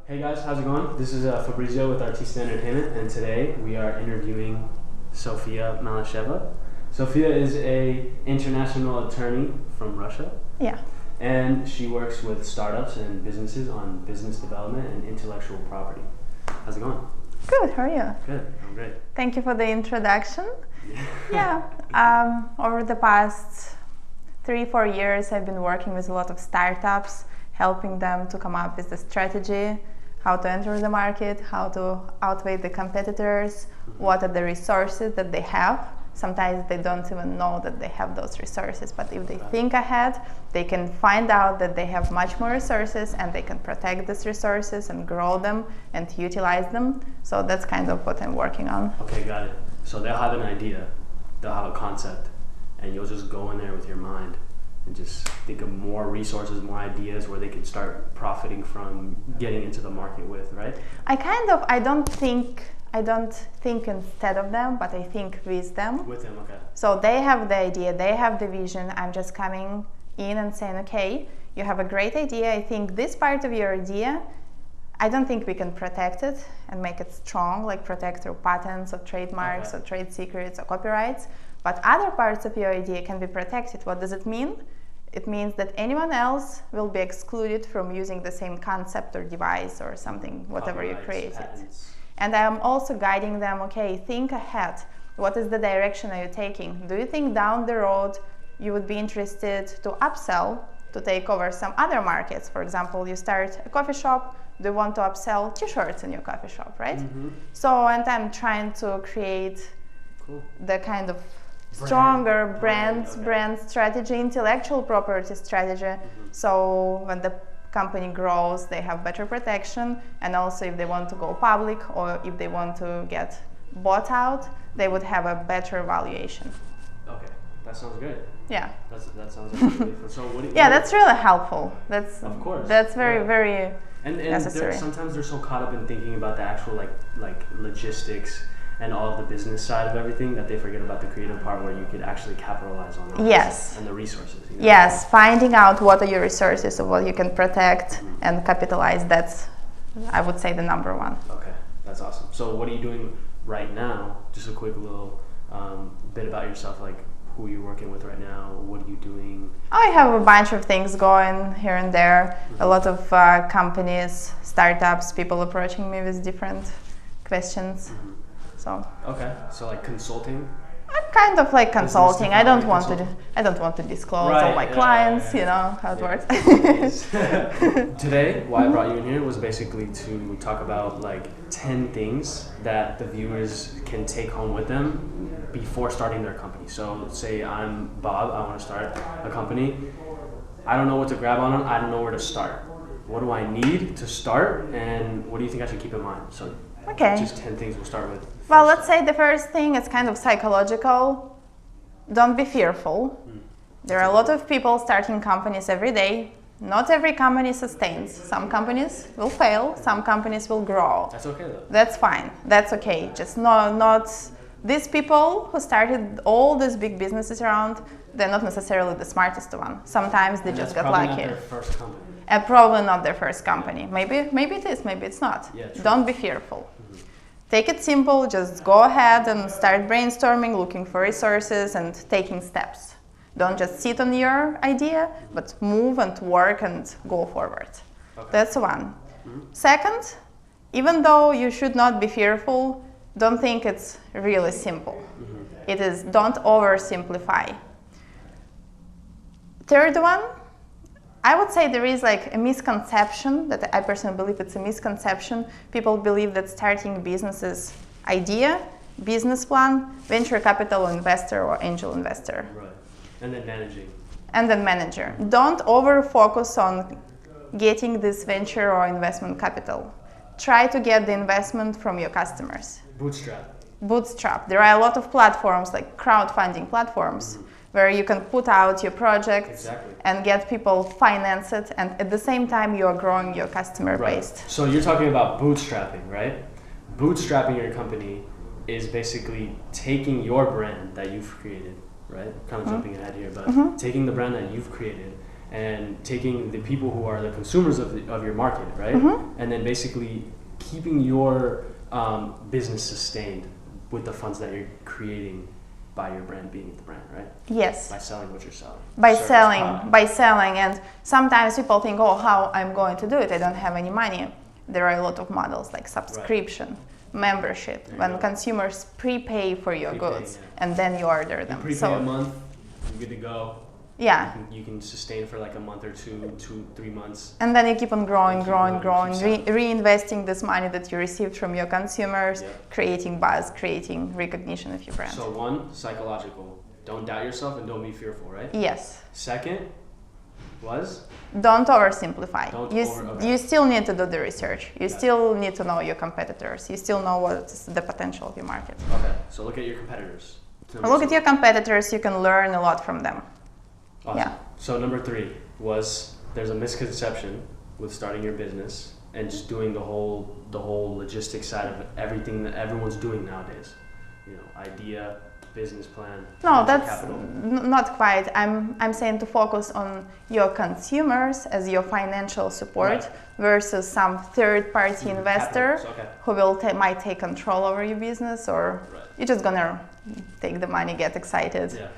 Hey guys, how's it going? This is Fabrizio with Artista Entertainment, and today we are interviewing Sofia Malysheva. Sofia is a international attorney from Russia. Yeah. And she works with startups and businesses on business development and intellectual property. How's it going? Good, how are you? Good, I'm great. Thank you for the introduction. Yeah. Over the past 3-4 years, I've been working with a lot of startups, helping them to come up with the strategy, how to enter the market, how to outweigh the competitors, what are the resources that they have. Sometimes they don't even know that they have those resources, but if they think ahead, they can find out that they have much more resources and they can protect these resources and grow them and utilize them. So that's kind of what I'm working on. Okay, got it. So they'll have an idea, they'll have a concept, and you'll just go in there with your mind and just think of more resources, more ideas where they can start profiting from getting into the market with, right? I don't think instead of them, but I think with them. With them, okay. So they have the idea, they have the vision. I'm just coming in and saying, okay, you have a great idea. I think this part of your idea, I don't think we can protect it and make it strong, like protect through patents or trademarks or trade secrets or copyrights. But other parts of your idea can be protected. What does it mean? It means that anyone else will be excluded from using the same concept or device or something, whatever you created. Patents. And I'm also guiding them, okay, think ahead. What is the direction are you taking? Do you think down the road you would be interested to upsell, to take over some other markets? For example, you start a coffee shop, do you want to upsell t-shirts in your coffee shop, right? Mm-hmm. So, and I'm trying to create the kind of stronger brand strategy, intellectual property strategy. So when the company grows, they have better protection, and also if they want to go public or if they want to get bought out, they would have a better valuation. Okay, that sounds good. Yeah. That sounds like really fun. So that's really helpful. That's of course. That's very and necessary. Sometimes they're so caught up in thinking about the actual like logistics and all of the business side of everything that they forget about the creative part where you could actually capitalize on those and the resources. You know? Yes, finding out what are your resources or what you can protect and capitalize, that's, I would say, the number one. Okay, that's awesome. So what are you doing right now? Just a quick little bit about yourself, like who you're working with right now, what are you doing? I have a bunch of things going here and there, a lot of companies, startups, people approaching me with different questions. So. Okay, so like consulting? I'm kind of like consulting. I don't want to disclose all my clients, you know how it works. Today, why I brought you in here was basically to talk about like 10 things that the viewers can take home with them before starting their company. So say I'm Bob, I want to start a company. I don't know what to grab on, I don't know where to start. What do I need to start, and what do you think I should keep in mind? So just 10 things we'll start with. Well, let's say the first thing is kind of psychological. Don't be fearful. There are a lot of people starting companies every day. Not every company sustains. Some companies will fail, some companies will grow. That's okay though. That's fine. That's okay. Just not these people who started all these big businesses around, they're not necessarily the smartest one. Sometimes they just got lucky. Not their first company. And probably not their first company. Maybe it is, maybe it's not. Yeah, don't be fearful. Take it simple, just go ahead and start brainstorming, looking for resources and taking steps. Don't just sit on your idea, but move and work and go forward. Okay. That's one. Second, even though you should not be fearful, don't think it's really simple. It is, don't oversimplify. Third one, I would say there is like a misconception that I personally believe it's a misconception. People believe that starting business is idea, business plan, venture capital investor or angel investor. Right. And then managing. And then manager. Don't over focus on getting this venture or investment capital. Try to get the investment from your customers. Bootstrap. There are a lot of platforms like crowdfunding platforms where you can put out your project and get people finance it, and at the same time you are growing your customer base. So you're talking about bootstrapping, right? Bootstrapping your company is basically taking your brand that you've created, right? Kind of jumping ahead here, but taking the brand that you've created and taking the people who are the consumers of your market, right? And then basically keeping your business sustained with the funds that you're creating by your brand being the brand, right? Yes. By selling what you're selling. By selling, and sometimes people think, oh, how I'm going to do it? I don't have any money. There are a lot of models like subscription, membership, when consumers prepay for your goods and then you order them. You prepay a month, you're good to go. Yeah. You can sustain for like a month or 3 months. And then you keep on growing, reinvesting this money that you received from your consumers, creating buzz, creating recognition of your brand. So one, psychological. Don't doubt yourself and don't be fearful, right? Yes. Second was? Don't oversimplify. You still need to do the research. You still need to know your competitors. You still know what's the potential of your market. Okay, so look at your competitors. Look at your competitors. You can learn a lot from them. Awesome. Yeah. So number 3 was there's a misconception with starting your business and just doing the whole logistics side of everything that everyone's doing nowadays. You know, idea, business plan. No, that's not quite. I'm saying to focus on your consumers as your financial support versus some third-party investor who will might take control over your business, or you're just gonna take the money, get excited.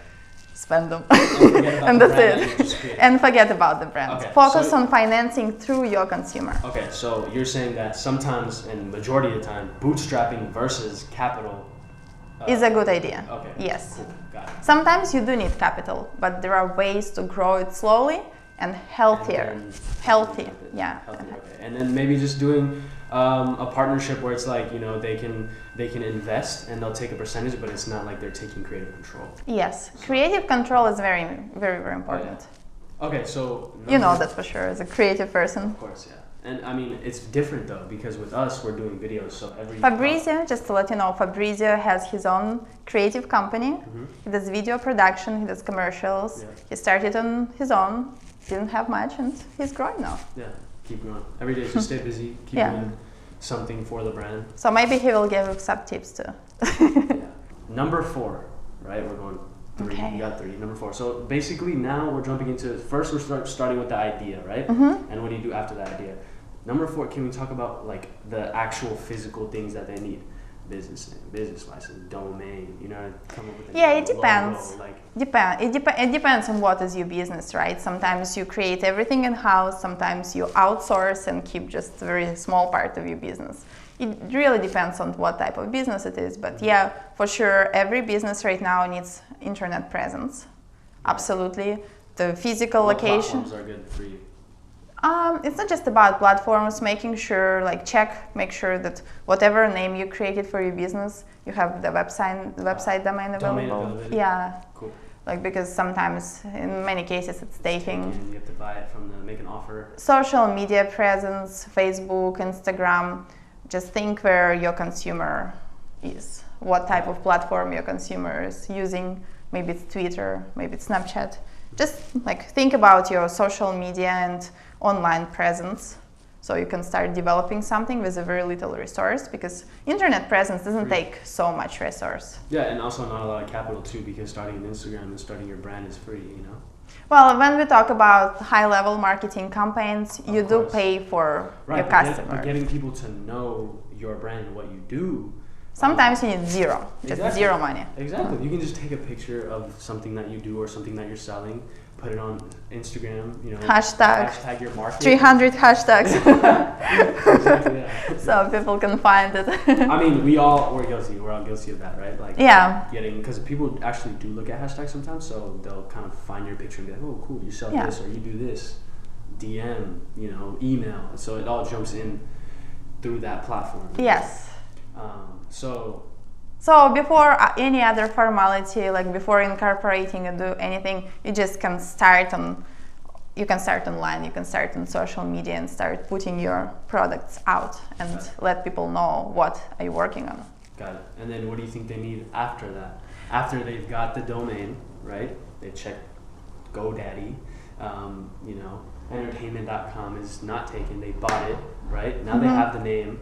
Spend them, and that's it. And forget about the brand. Focus on financing through your consumer. Okay, so you're saying that sometimes, and majority of the time, bootstrapping versus capital is a good idea. Okay. Yes. Cool. Got it. Sometimes you do need capital, but there are ways to grow it slowly and healthier. Healthy. Yeah. Healthy, okay. And then maybe just doing a partnership where it's like, you know, they can invest and they'll take a percentage, but it's not like they're taking creative control. Yes, creative control is very, very, very important. Okay, so you know that for sure as a creative person. Of course, yeah. And I mean, it's different though, because with us, we're doing videos, so Fabrizio, just to let you know, Fabrizio has his own creative company. He does video production, he does commercials. He started on his own, didn't have much, and he's growing now. Yeah, keep going. Every day, just stay busy, keep doing something for the brand. So maybe he will give some tips too. Number 4, right? We're going 3. Okay. You got 3. Number 4. So basically now we're jumping into, first we're starting with the idea, right? And what do you do after that idea? Number 4, can we talk about like the actual physical things that they need? Business name, business license, domain, you know, come up with it depends. It depends on what is your business, right? Sometimes you create everything in-house, sometimes you outsource and keep just a very small part of your business. It really depends on what type of business it is, but yeah, for sure, every business right now needs internet presence. Absolutely. The physical location. Platforms are good for you? It's not just about platforms, making sure, make sure that whatever name you created for your business, you have the website domain available. Yeah. Cool. Because sometimes, in many cases, it's taking. You have to buy it make an offer. Social media presence, Facebook, Instagram. Just think where your consumer is, what type of platform your consumer is using. Maybe it's Twitter, maybe it's Snapchat. Just think about your social media and online presence, so you can start developing something with a very little resource, because internet presence doesn't take so much resource. Yeah, and also not a lot of capital too, because starting an Instagram and starting your brand is free, you know? Well, when we talk about high-level marketing campaigns, you do pay for your customers. But getting people to know your brand and what you do. Sometimes you need zero, just zero money. Exactly. You can just take a picture of something that you do or something that you're selling, put it on Instagram, you know, hashtag your market. 300 hashtags. Exactly, yeah. So people can find it. I mean, we're all guilty of that, right? Because people actually do look at hashtags sometimes, so they'll kind of find your picture and be like, oh, cool, you sell this or you do this. DM, you know, email. So it all jumps in through that platform. Yes. So before any other formality, before incorporating and do anything, you just can start on you can start online, you can start on social media and start putting your products out and let people know what are you working on. Got it. And then what do you think they need after that? After they've got the domain, right? They check GoDaddy, you know, entertainment.com is not taken, they bought it, right? Now they have the name.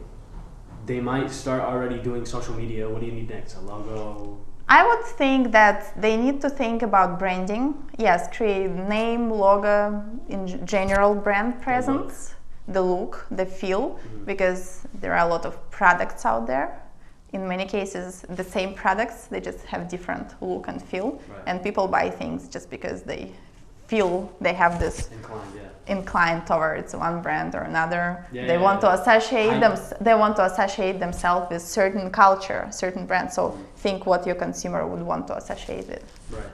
They might start already doing social media. What do you need next? A logo? I would think that they need to think about branding. Yes, create name, logo, in general brand presence, the look, the feel, because there are a lot of products out there. In many cases, the same products, they just have different look and feel. Right. And people buy things just because they feel they have this inclined towards one brand or another. They want to associate they want to associate themselves with certain culture, certain brand. So think what your consumer would want to associate with. Right.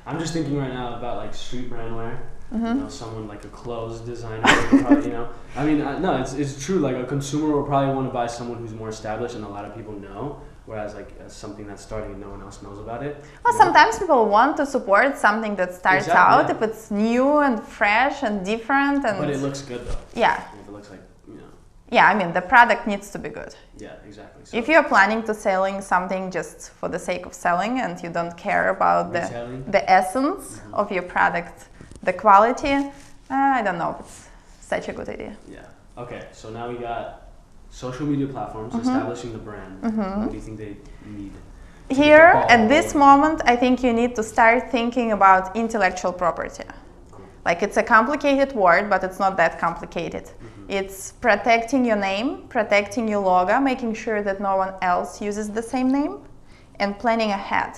I'm just thinking right now about like street brand wear. You know, someone like a clothes designer, probably, you know. I mean, no, it's true. Like a consumer will probably want to buy someone who's more established and a lot of people know. Whereas like something that's starting and no one else knows about it. Well, sometimes people want to support something that starts out if it's new and fresh and different. And but it looks good though. Yeah. If it looks like, you know. Yeah, I mean, the product needs to be good. Yeah, exactly. So if you're planning to selling something just for the sake of selling and you don't care about the essence of your product, the quality, I don't know if it's such a good idea. Yeah. Okay, so now we got social media platforms, establishing the brand. What do you think they need? Here, at this moment, I think you need to start thinking about intellectual property. Cool. Like, it's a complicated word, but it's not that complicated. It's protecting your name, protecting your logo, making sure that no one else uses the same name, and planning ahead.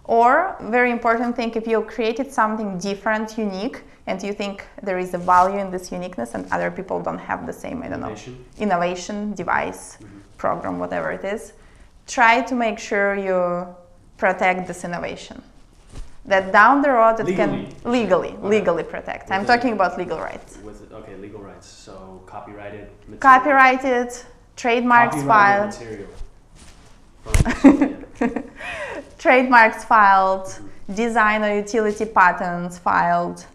Or, very important thing, if you created something different, unique, and you think there is a value in this uniqueness and other people don't have the same, I don't know, innovation, device, program, whatever it is, try to make sure you protect this innovation. That down the road it can legally protect. I'm talking about legal rights. Okay, legal rights. So copyrighted material. Copyrighted, trademarks filed. Trademarks filed, design or utility patents filed.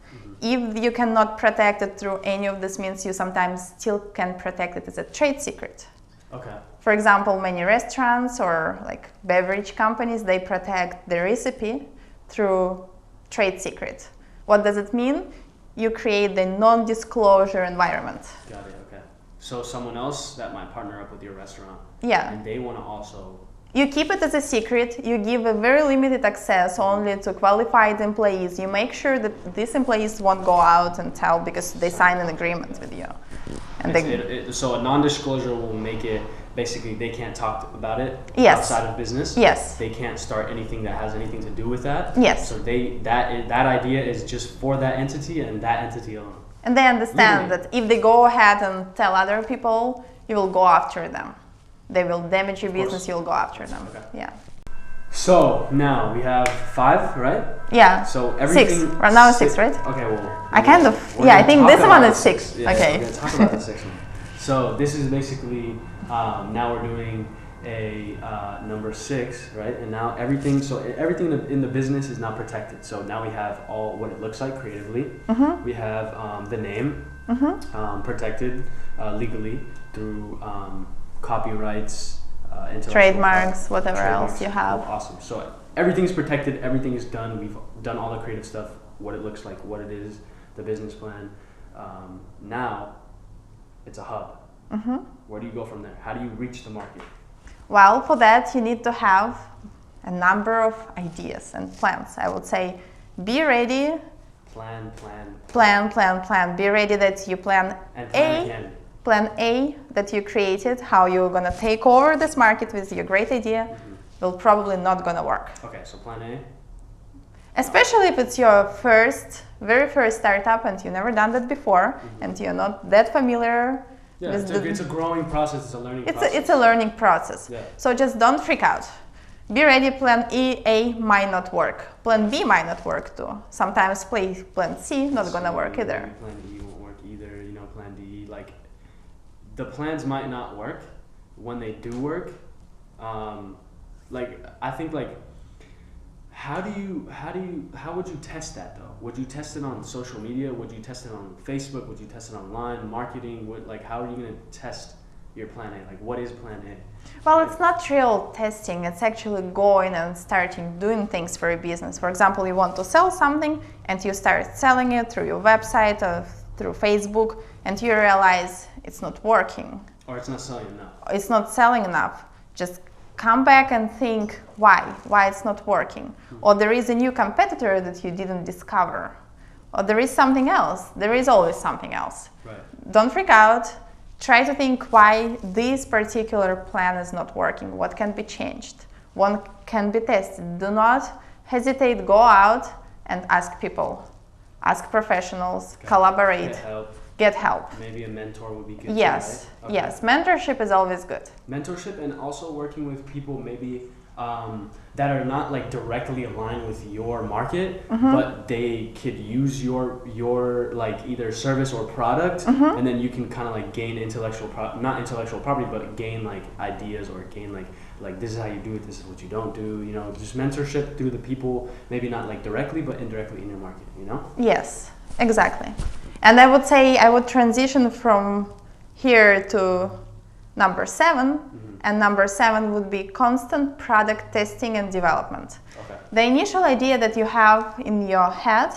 If you cannot protect it through any of this means, you sometimes still can protect it as a trade secret. Okay. For example, many restaurants or like beverage companies, they protect the recipe through trade secret. What does it mean? You create the non-disclosure environment. Got it, okay. So someone else that might partner up with your restaurant, and they want to also... You keep it as a secret, you give a very limited access only to qualified employees. You make sure that these employees won't go out and tell because they sign an agreement with you. And so a non-disclosure will make it, basically they can't talk about it outside of business. Yes. They can't start anything that has anything to do with that. Yes. So that idea is just for that entity and that entity alone. And they understand that if they go ahead and tell other people, you will go after them. They will damage your business, you'll go after them. Okay. Yeah. So now we have 5, right? Yeah. So everything. 6. Right now it's 6, right? Okay, well. I kind of, I think this one is 6. Yeah, okay. We're going to talk about the 6th one. So this is basically, now we're doing a number 6, right? And now everything in the business is now protected. So now we have all what it looks like creatively. We have the name protected legally through copyrights, trademarks, whatever else you have. Awesome. So everything's protected, everything is done. We've done all the creative stuff, what it looks like, what it is, the business plan. Now it's a hub. Where do you go from there? How do you reach the market? Well, for that you need to have a number of ideas and plans. I would say be ready. Plan. Be ready that you plan Plan A that you created, how you're going to take over this market with your great idea, will probably not going to work. Okay, so plan A? Especially if it's your very first startup and you've never done that before and you're not that familiar with it's a growing process, it's a learning process. It's a learning process. Yeah. So just don't freak out. Be ready, plan A might not work. Plan B might not work too. Sometimes plan C not going to work either. Plan E won't work either, plan D, like the plans might not work. When they do work, I think How would you test that though? Would you test it on social media? Would you test it on Facebook? Would you test it online, marketing? How are you going to test your plan A? Like, what is plan A? Well, it's not real testing. It's actually going and starting doing things for a business. For example, you want to sell something and you start selling it through your website or through Facebook, and you realize it's not working. Or it's not selling enough. It's not selling enough. Just come back and think why it's not working. Or there is a new competitor that you didn't discover. Or there is something else. There is always something else. Right. Don't freak out. Try to think why this particular plan is not working. What can be changed? What can be tested? Do not hesitate. Go out and ask people. Ask professionals. Okay. Collaborate. Get help. Maybe a mentor would be good. Yes, too, right? Okay. Yes. Mentorship is always good. Mentorship, and also working with people maybe that are not like directly aligned with your market, but they could use your like either service or product, and then you can kind of like gain not intellectual property, but gain like ideas, or gain like this is how you do it, this is what you don't do, you know, just mentorship through the people, maybe not like directly, but indirectly in your market, you know? Yes, exactly. And I would say I would transition from here to number 7, and number 7 would be constant product testing and development. Okay. The initial idea that you have in your head,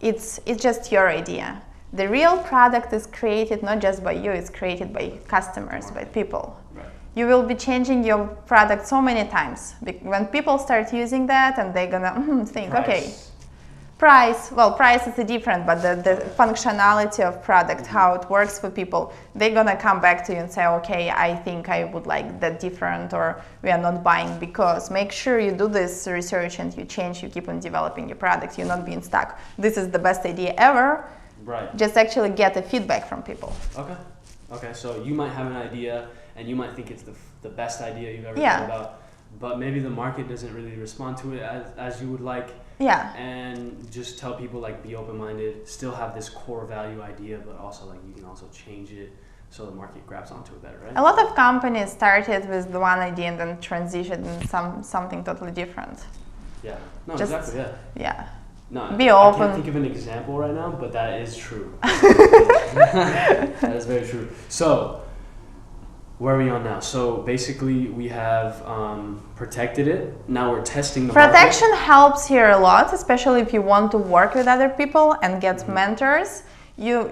it's just your idea. The real product is created not just by you, it's created by customers, by people. Right. You will be changing your product so many times. When people start using that, and they're gonna think, okay, price is different, but the functionality of product, how it works for people, they're gonna come back to you and say, okay, I think I would like that different, or we are not buying because. Make sure you do this research and you change, you keep on developing your product, you're not being stuck. This is the best idea ever. Right. Just actually get the feedback from people. Okay, so you might have an idea and you might think it's the best idea you've ever thought about, but maybe the market doesn't really respond to it as you would like. Yeah. And just tell people, like, be open-minded, still have this core value idea, but also like you can also change it so the market grabs onto it better, right? A lot of companies started with the one idea and then transitioned into something totally different. Yeah. No, exactly. Yeah. Yeah. No, be open. I can't think of an example right now, but that is true. That is very true. So, where are we on now? So basically we have protected it. Now we're testing the Protection market. Helps here a lot, especially if you want to work with other people and get mentors. You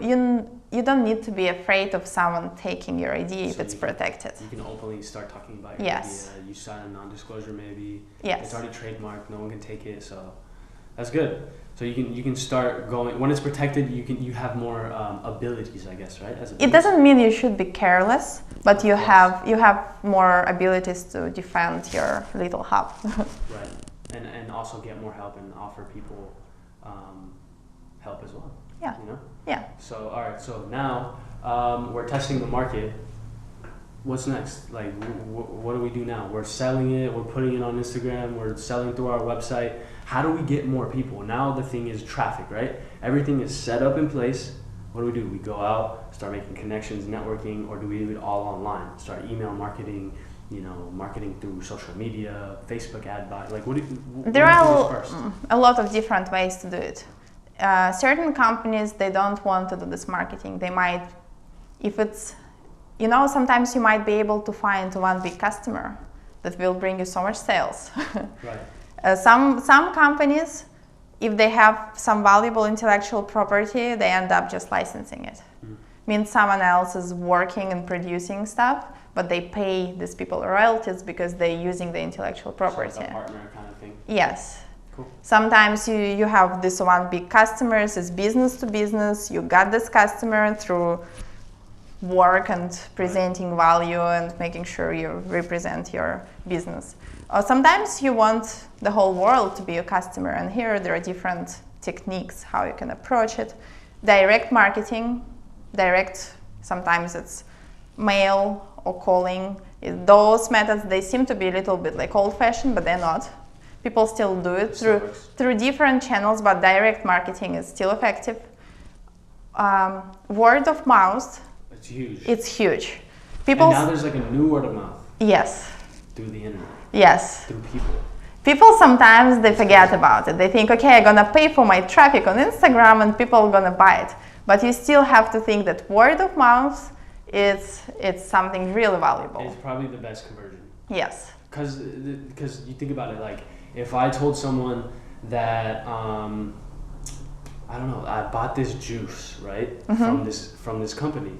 don't need to be afraid of someone taking your idea if it's protected. You can openly start talking about your idea. You sign a non-disclosure maybe. Yes. It's already trademarked. No one can take it. So that's good. So you can start going when it's protected. You have more abilities, I guess, right? It doesn't mean you should be careless, but you have more abilities to defend your little hub. Right, and also get more help and offer people help as well. Yeah. You know. Yeah. So all right. So now we're testing the market. What's next? Like, what do we do now? We're selling it. We're putting it on Instagram. We're selling through our website. How do we get more people? Now the thing is traffic, right? Everything is set up in place. What do? We go out, start making connections, networking, or do we leave it all online? Start email marketing, marketing through social media, Facebook ad buy. Like, there are a lot of different ways to do it. Certain companies, they don't want to do this marketing. They might, if it's, sometimes you might be able to find one big customer that will bring you so much sales. Right. Some companies, if they have some valuable intellectual property, they end up just licensing it. Means someone else is working and producing stuff, but they pay these people royalties because they're using the intellectual property. So like a partner kind of thing. Yes. Cool. Sometimes you have this one big customer, it's business to business. You got this customer through work and presenting value and making sure you represent your business. Or sometimes you want the whole world to be a customer, and here there are different techniques how you can approach it. Direct marketing, sometimes it's mail or calling. Those methods, they seem to be a little bit like old-fashioned, but they're not. People still do it through different channels, but direct marketing is still effective. Word of mouth. It's huge. It's huge. And now there's like a new word of mouth. Yes. Through the internet. Yes. Through people. People sometimes they forget about it. They think, okay, I'm gonna pay for my traffic on Instagram and people are gonna buy it. But you still have to think that word of mouth it's something really valuable. It's probably the best conversion. Yes. Because you think about it, like if I told someone that I don't know, I bought this juice, right, from this company,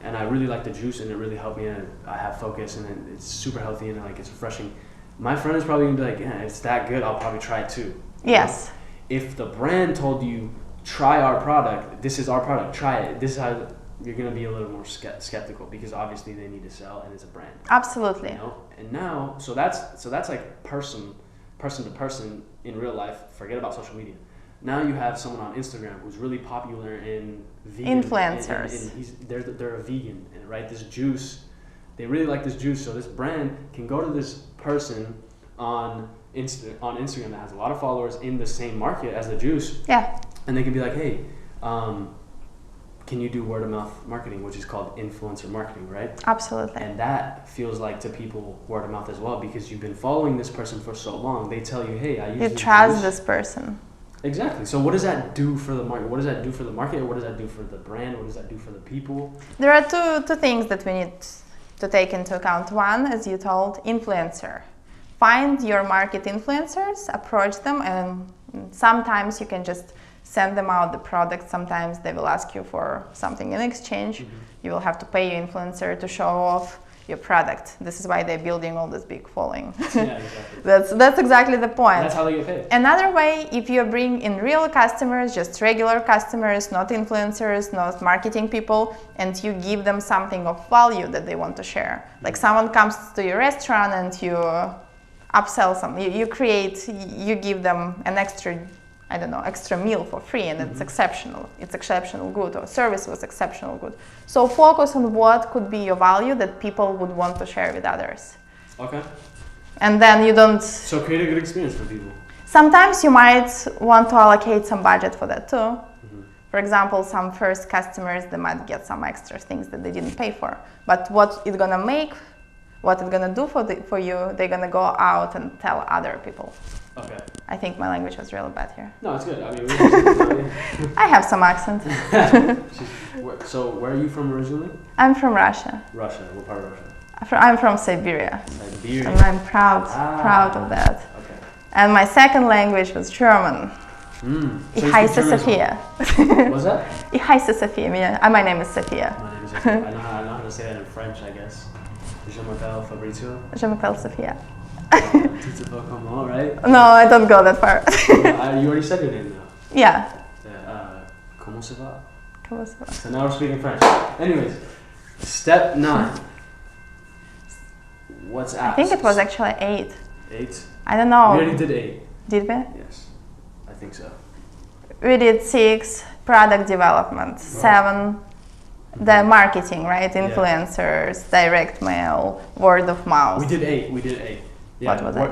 and I really like the juice and it really helped me and I have focus and it's super healthy and like it's refreshing. My friend is probably gonna be like, yeah, it's that good, I'll probably try it too. Yes. Know? If the brand told you, try our product, this is our product, try it, this is how, you're gonna be a little more skeptical because obviously they need to sell and it's a brand. Absolutely. You know? And now, so that's like person to person in real life, forget about social media. Now you have someone on Instagram who's really popular in vegan. Influencers. And they're a vegan, and right, this juice, they really like this juice, so this brand can go to this person on Instagram that has a lot of followers in the same market as the juice. Yeah. And they can be like, hey, can you do word of mouth marketing, which is called influencer marketing, right? Absolutely. And that feels like to people word of mouth as well because you've been following this person for so long. They tell you, hey, I use this trust juice. this person. Exactly. So what does that do for the market? What does that do for the market? What does that do for the brand? What does that do for the people? There are two things that we need to take into account. One, as you told, influencer. Find your market influencers, approach them, and sometimes you can just send them out the product. Sometimes they will ask you for something in exchange. You will have to pay your influencer to show off your product. This is why they're building all this big following. Yeah, exactly. That's exactly the point. That's how they get paid. Another way, if you bring in real customers, just regular customers, not influencers, not marketing people, and you give them something of value that they want to share. Like someone comes to your restaurant and you upsell something, you give them an extra meal for free, and it's exceptional good, or service was exceptional good. So focus on what could be your value that people would want to share with others. Okay. And then you don't... So create a good experience for people. Sometimes you might want to allocate some budget for that too. For example, some first customers, they might get some extra things that they didn't pay for. But what it's gonna do for you, they're gonna go out and tell other people. Okay. I think my language was really bad here. No, it's good. I mean, I have some accent. So, where are you from originally? I'm from Russia. Russia. What part of Russia? I'm from Siberia. Siberia. And I'm proud of that. Okay. And my second language was German. Ich heiße Sofia. What's that? Ich heiße Sofia. My name is Sofia. My name is Sofia. I know how to say that in French, I guess. Je m'appelle Fabrizio. Je m'appelle Sofia. Right? No, I don't go that far. You already said your name now. Yeah. Comment ça va? Comment ça va? So now we're speaking French. Anyways, step 9. What's I think it was actually 8. 8? I don't know. We already did 8. Did we? Yes, I think so. We did 6, product development, 7, the marketing, right? Influencers, direct mail, word of mouth. We did 8. Yeah, what was it?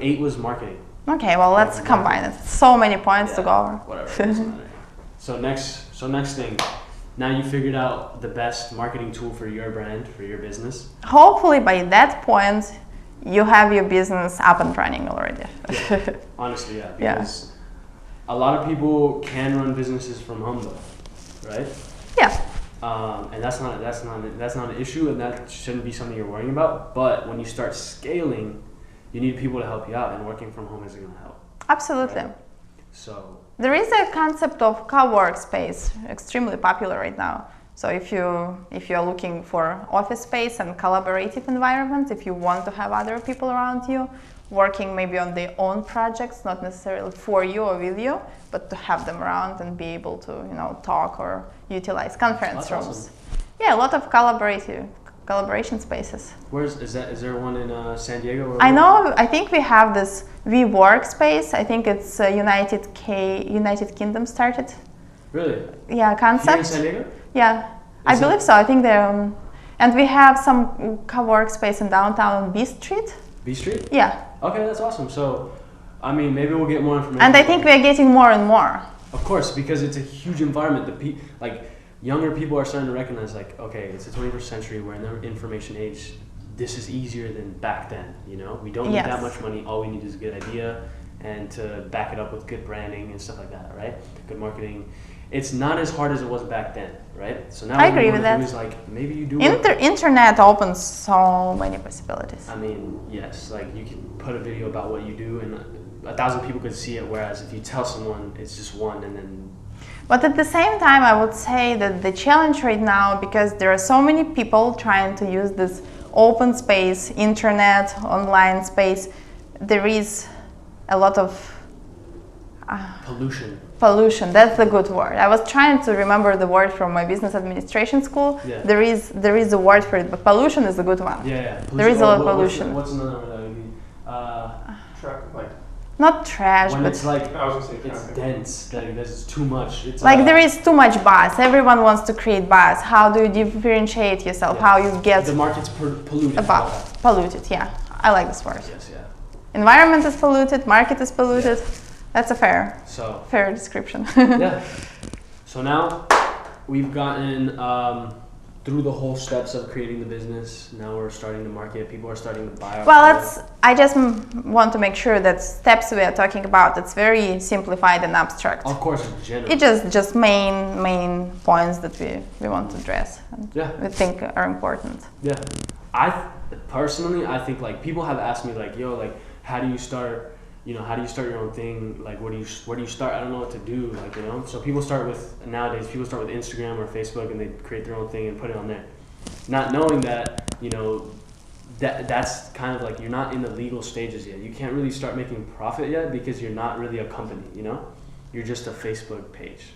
8 was marketing. Okay, well let's combine it. So many points to go over. Whatever. Doesn't matter. So next thing. Now you figured out the best marketing tool for your brand, for your business. Hopefully by that point, you have your business up and running already. Yeah. Honestly, yeah. Because a lot of people can run businesses from home though, right? Yeah. And that's not an issue, and that shouldn't be something you're worrying about. But when you start scaling, you need people to help you out, and working from home isn't going to help. Absolutely. Right? So there is a concept of co-workspace, extremely popular right now. So if you're looking for office space and collaborative environment, if you want to have other people around you working maybe on their own projects, not necessarily for you or with you, but to have them around and be able to talk or utilize conference rooms. Awesome. Yeah, a lot of collaboration spaces. Is there one in San Diego? Or I think we have this WeWork space. I think it's United Kingdom started. Really? Yeah, concept. Here in San Diego? Yeah, I believe so. I think they're and we have some co-work space in downtown B Street. B Street? Yeah. Okay, that's awesome. So, I mean, maybe we'll get more information. And I think we're getting more and more. Of course, because it's a huge environment. Younger people are starting to recognize, like, okay, it's the 21st century. We're in the information age. this is easier than back then, you know? We don't need that much money. All we need is a good idea and to back it up with good branding and stuff like that, right? Good marketing. It's not as hard as it was back then, right? So now I agree with that. Is like, maybe you do Internet opens so many possibilities. I mean, yes, like you can put a video about what you do and 1,000 people could see it, whereas if you tell someone, it's just one and then... But at the same time, I would say that the challenge right now, because there are so many people trying to use this open space, internet, online space, there is a lot of pollution. That's the good word. I was trying to remember the word from my business administration school. Yeah. There is a word for it, but pollution is a good one. Yeah. There is a lot of pollution. What's another word that would be? Not trash, when but it's like it's dense. There's too much. It's like there is too much buzz. Everyone wants to create buzz. How do you differentiate yourself? How you get the market's polluted. Polluted. Yeah, I like this word. Yes. Yeah. Environment is polluted. Market is polluted. Yeah. That's a fair description. Yeah. So now we've gotten through the whole steps of creating the business. Now we're starting to market. People are starting to buy our product. I just want to make sure that steps we are talking about, it's very simplified and abstract. Of course, it's general. It's just main points that we want to address and we think are important. Yeah. Personally, I think like people have asked me like, yo, like how do you start your own thing? Like where do you start? I don't know what to do, like, you know? So nowadays people start with Instagram or Facebook and they create their own thing and put it on there. Not knowing that, you know, that's kind of like you're not in the legal stages yet. You can't really start making profit yet because you're not really a company, you know? You're just a Facebook page.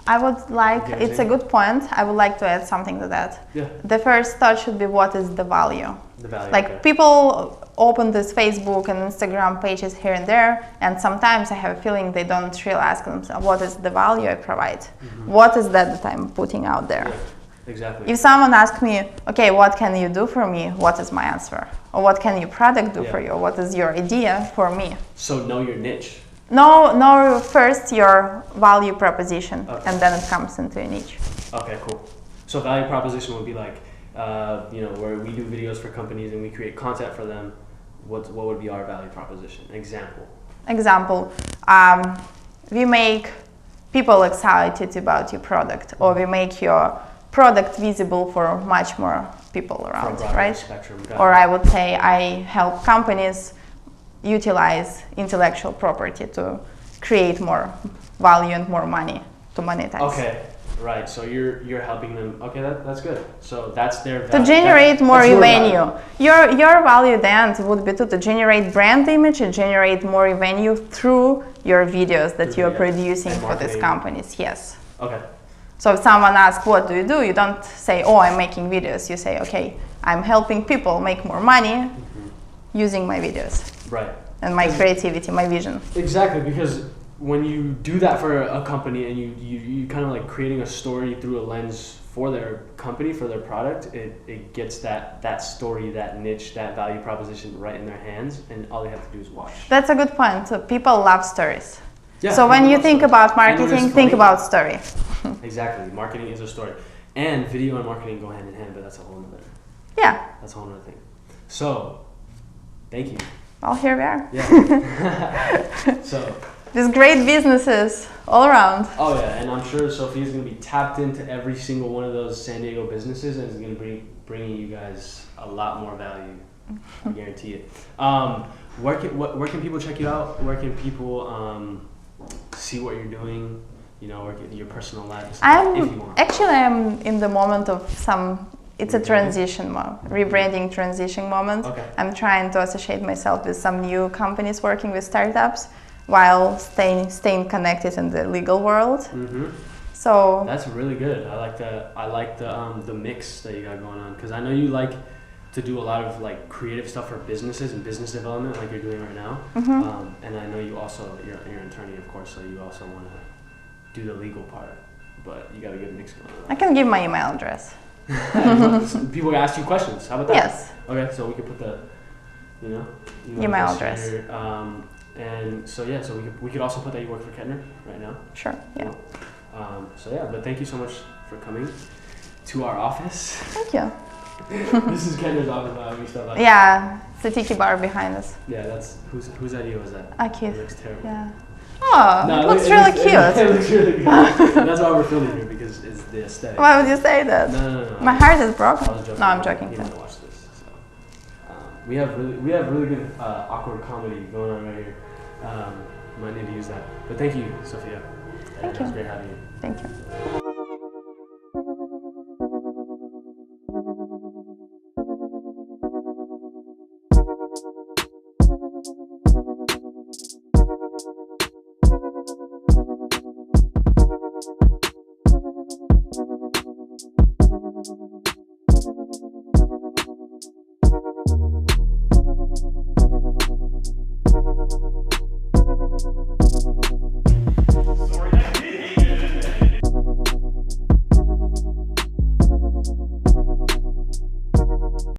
It's a good point. I would like to add something to that. Yeah. The first thought should be, what is the value? The value. Like people open this Facebook and Instagram pages here and there, and sometimes I have a feeling they don't really ask themselves, what is the value I provide? Mm-hmm. What is that I'm putting out there? Yeah, exactly. If someone asks me, okay, what can you do for me? What is my answer? Or what can your product do for you? What is your idea for me? So know your niche. Know first your value proposition, and then it comes into a niche. Okay, cool. So value proposition would be like, where we do videos for companies and we create content for them. What would be our value proposition? Example, we make people excited about your product, or we make your product visible for much more people around, right? Spectrum. Or I would say I help companies utilize intellectual property to create more value and more money to monetize. Okay, right. So you're helping them. Okay, that's good. So that's their value. To generate more revenue. Your value then would be to generate brand image and generate more revenue through your videos that you are producing for these companies. Yes. Okay. So if someone asks, what do? You don't say, oh, I'm making videos. You say, okay, I'm helping people make more money using my videos. Right. And my creativity, my vision. Exactly, because when you do that for a company and you kind of like creating a story through a lens for their company, for their product, it gets that story, that niche, that value proposition right in their hands, and all they have to do is watch. That's a good point. So people love stories. Yeah, so when you think about marketing, think about story. Exactly. Marketing is a story. And video and marketing go hand in hand, but that's a whole other. Yeah. That's a whole other thing. So, thank you. Well, here we are. Yeah. So. There's great businesses all around. Oh yeah, and I'm sure Sofia's going to be tapped into every single one of those San Diego businesses and is going to be bringing you guys a lot more value. I guarantee it. Where can people check you out? Where can people see what you're doing? You know, your personal life. If you want. I'm in the moment of it's a transition rebranding transition moment. Okay. I'm trying to associate myself with some new companies working with startups while staying connected in the legal world. Mm-hmm. So that's really good. I like the mix that you got going on, because I know you like to do a lot of like creative stuff for businesses and business development like you're doing right now. Mm-hmm. And I know you're an attorney, of course, so you also want to do the legal part, but you got a good mix going on. I can give my email address. People ask you questions. How about that? Yes. Okay, so we could put the, email address. Here. And so we could also put that you work for Kettner right now. Sure. Yeah. But thank you so much for coming to our office. Thank you. This is Kendra's office. We stuff like. Yeah, it's a tiki bar behind us. Yeah, that's whose idea was that? Keith. It looks terrible. Yeah. Oh, No, it looks really cute. It looks really good. That's why we're filming here, because it's the aesthetic. Why would you say that? No. My heart is broken. I was joking. No, I'm joking. He might watch this. So. We have really good awkward comedy going on right here. Might need to use that. But thank you, Sofia. Thank It you. was great having you. Thank you.